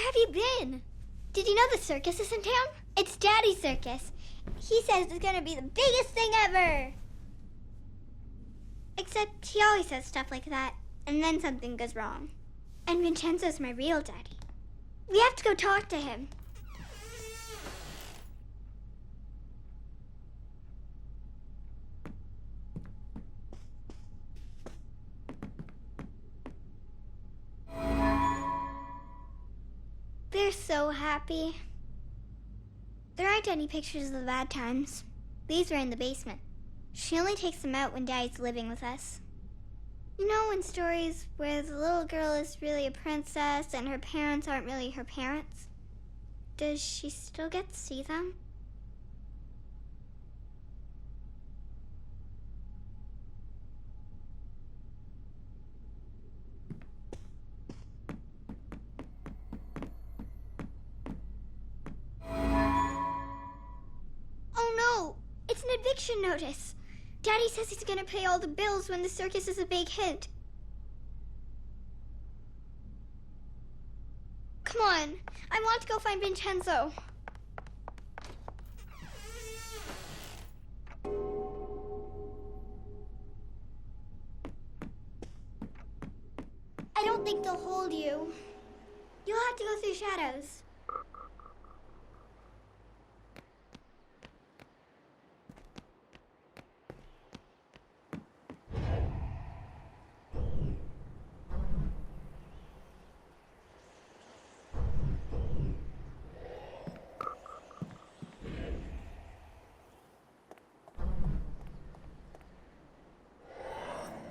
have you been? Did you know the circus is in town? It's Daddy's circus. He says it's gonna be the biggest thing ever. Except he always says stuff like that, and then something goes wrong. And Vincenzo's my real daddy. We have to go talk to him. They're so happy. There aren't any pictures of the bad times. These are in the basement. She only takes them out when Daddy's living with us. You know, in stories where the little girl is really a princess and her parents aren't really her parents? Does she still get to see them? Oh no! It's an eviction notice! Daddy says he's gonna pay all the bills when the circus is a big hit. Come on, I want to go find Vincenzo. I don't think they'll hold you. You'll have to go through shadows.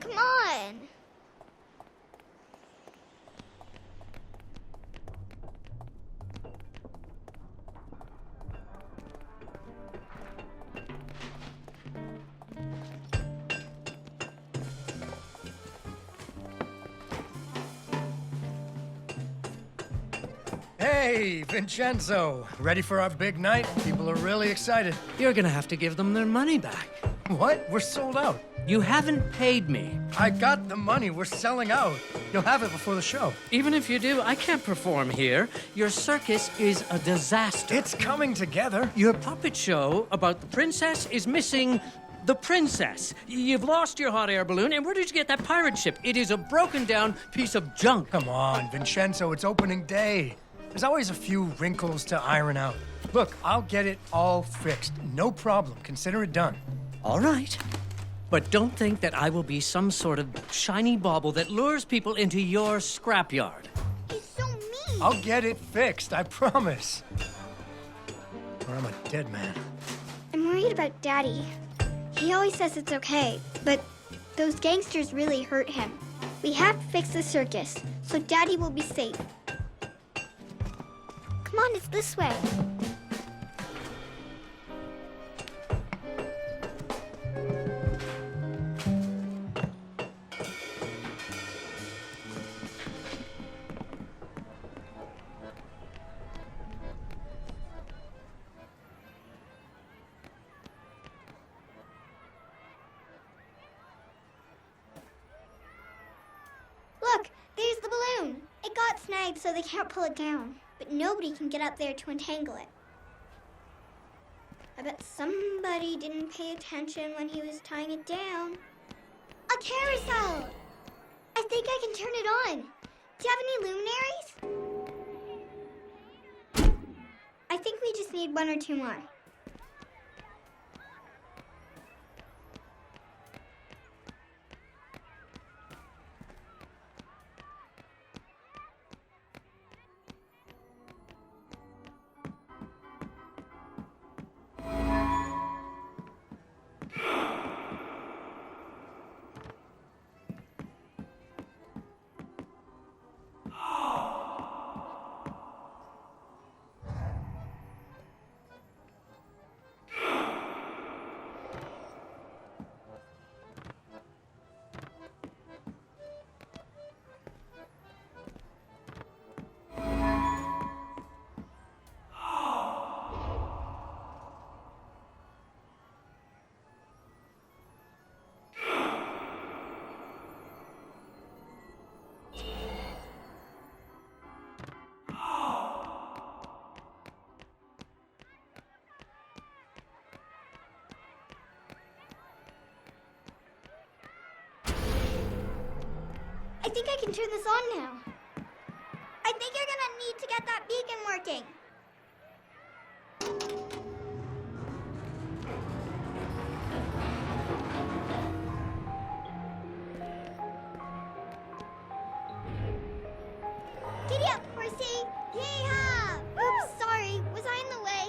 Come on! Hey, Vincenzo. Ready for our big night? People are really excited. You're gonna have to give them their money back. What? We're sold out. You haven't paid me. I got the money. We're selling out. You'll have it before the show. Even if you do, I can't perform here. Your circus is a disaster. It's coming together. Your puppet show about the princess is missing the princess. You've lost your hot air balloon, and where did you get that pirate ship? It is a broken down piece of junk. Come on, Vincenzo. It's opening day. There's always a few wrinkles to iron out. Look, I'll get it all fixed. No problem. Consider it done. All right. But don't think that I will be some sort of shiny bauble that lures people into your scrapyard. He's so mean. I'll get it fixed, I promise. Or I'm a dead man. I'm worried about Daddy. He always says it's okay, but those gangsters really hurt him. We have to fix the circus, so Daddy will be safe. Come on, it's this way. Look, there's the balloon. It got snagged so they can't pull it down, but nobody can get up there to untangle it. I bet somebody didn't pay attention when he was tying it down. A carousel! I think I can turn it on. Do you have any luminaries? I think we just need one or two more. can turn this on now. I think you're gonna need to get that beacon working. Giddy up, horsey! Yeehaw! Oops, sorry. Was I in the way?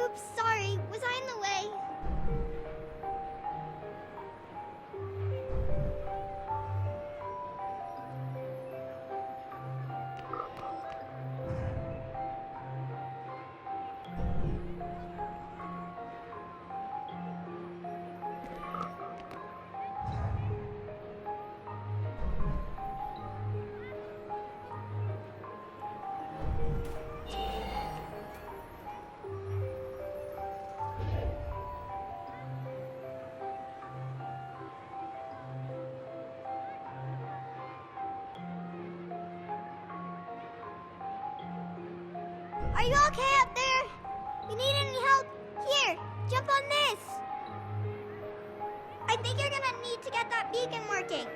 Oops, sorry. Was I in the way? Are you okay up there? You need any help? Here, jump on this. I think you're gonna need to get that beacon working.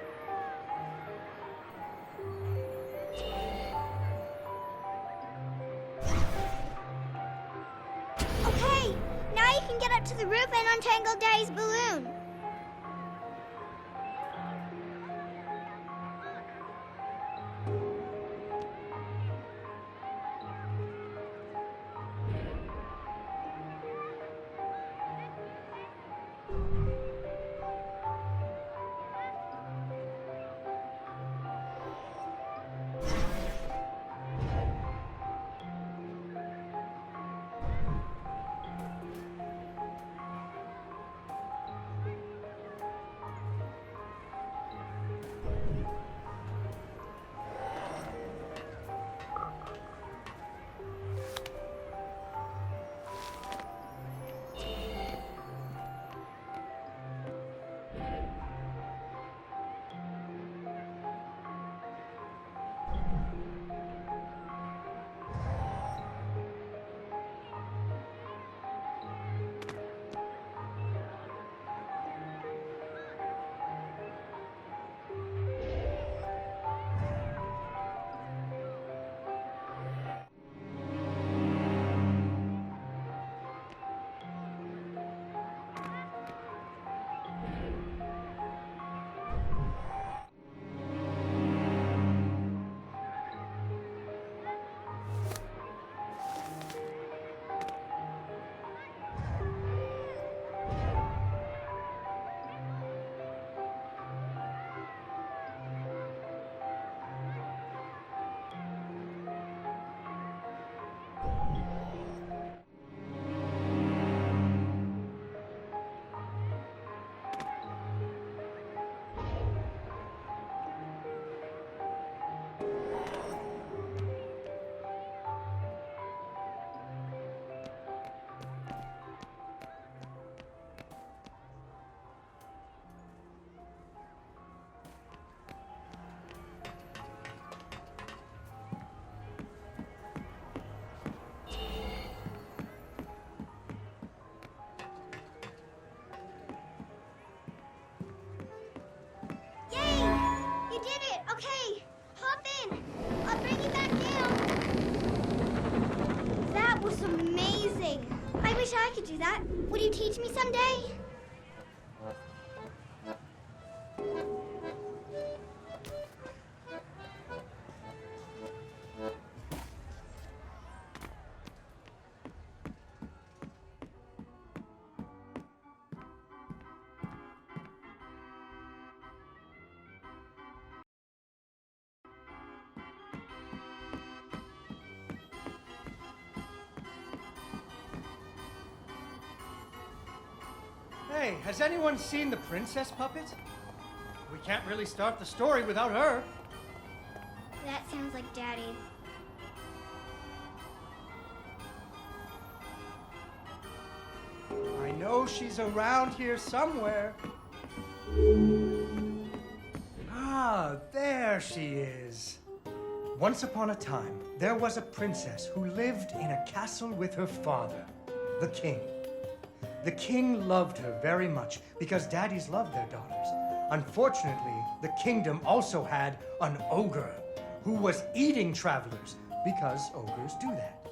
Okay, now you can get up to the roof and untangle Daddy's balloon. Okay, hop in. I'll bring you back down. That was amazing. I wish I could do that. Would you teach me someday? Hey, has anyone seen the princess puppet? We can't really start the story without her. That sounds like Daddy. I know she's around here somewhere. Ah, there she is. Once upon a time, there was a princess who lived in a castle with her father, the king. The king loved her very much because daddies loved their daughters. Unfortunately, the kingdom also had an ogre who was eating travelers because ogres do that.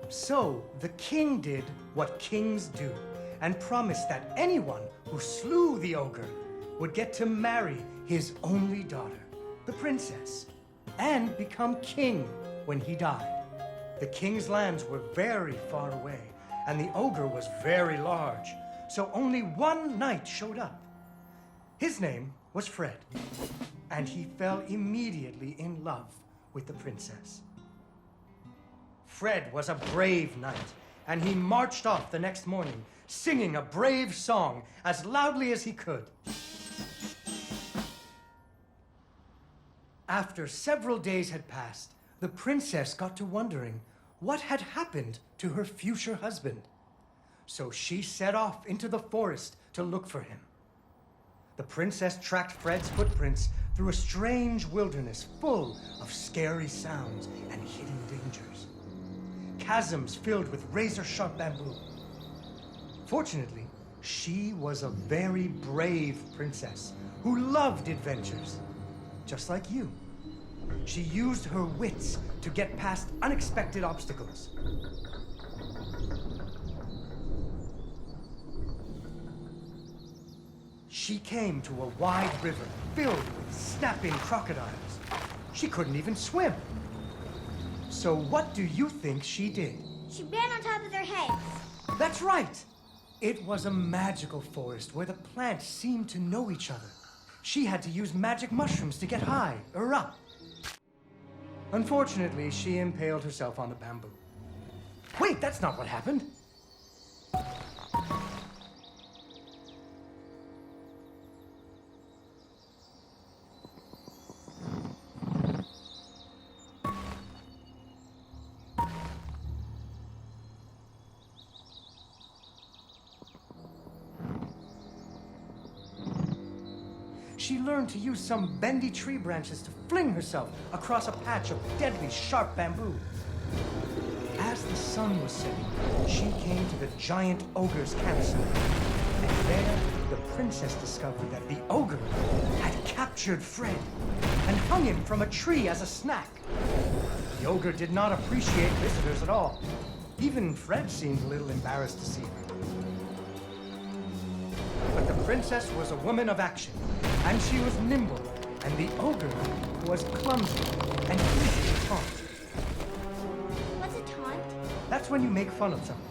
So the king did what kings do and promised that anyone who slew the ogre would get to marry his only daughter, the princess, and become king when he died. The king's lands were very far away, and the ogre was very large, so only one knight showed up. His name was Fred, and he fell immediately in love with the princess. Fred was a brave knight, and he marched off the next morning, singing a brave song as loudly as he could. After several days had passed, the princess got to wondering what had happened to her future husband. So she set off into the forest to look for him. The princess tracked Fred's footprints through a strange wilderness full of scary sounds and hidden dangers. Chasms filled with razor-sharp bamboo. Fortunately, she was a very brave princess who loved adventures, just like you. She used her wits to get past unexpected obstacles. She came to a wide river filled with snapping crocodiles. She couldn't even swim. So what do you think she did? She ran on top of their heads. That's right! It was a magical forest where the plants seemed to know each other. She had to use magic mushrooms to get high or up. Unfortunately, she impaled herself on the bamboo. Wait, that's not what happened. She learned to use some bendy tree branches to fling herself across a patch of deadly sharp bamboo. As the sun was setting, she came to the giant ogre's campsite. And there, the princess discovered that the ogre had captured Fred and hung him from a tree as a snack. The ogre did not appreciate visitors at all. Even Fred seemed a little embarrassed to see her. But the princess was a woman of action, and she was nimble, and the ogre was clumsy and easy to taunt. What's a taunt? That's when you make fun of someone.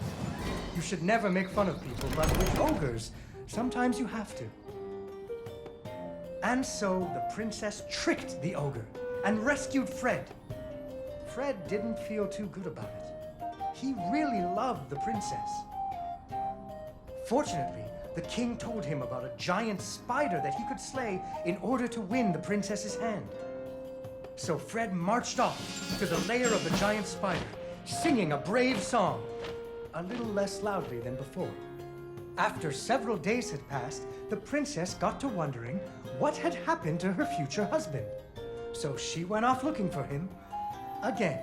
You should never make fun of people, but with ogres, sometimes you have to. And so the princess tricked the ogre and rescued Fred. Fred didn't feel too good about it. He really loved the princess. Fortunately, the king told him about a giant spider that he could slay in order to win the princess's hand. So Fred marched off to the lair of the giant spider, singing a brave song, a little less loudly than before. After several days had passed, the princess got to wondering what had happened to her future husband. So she went off looking for him again.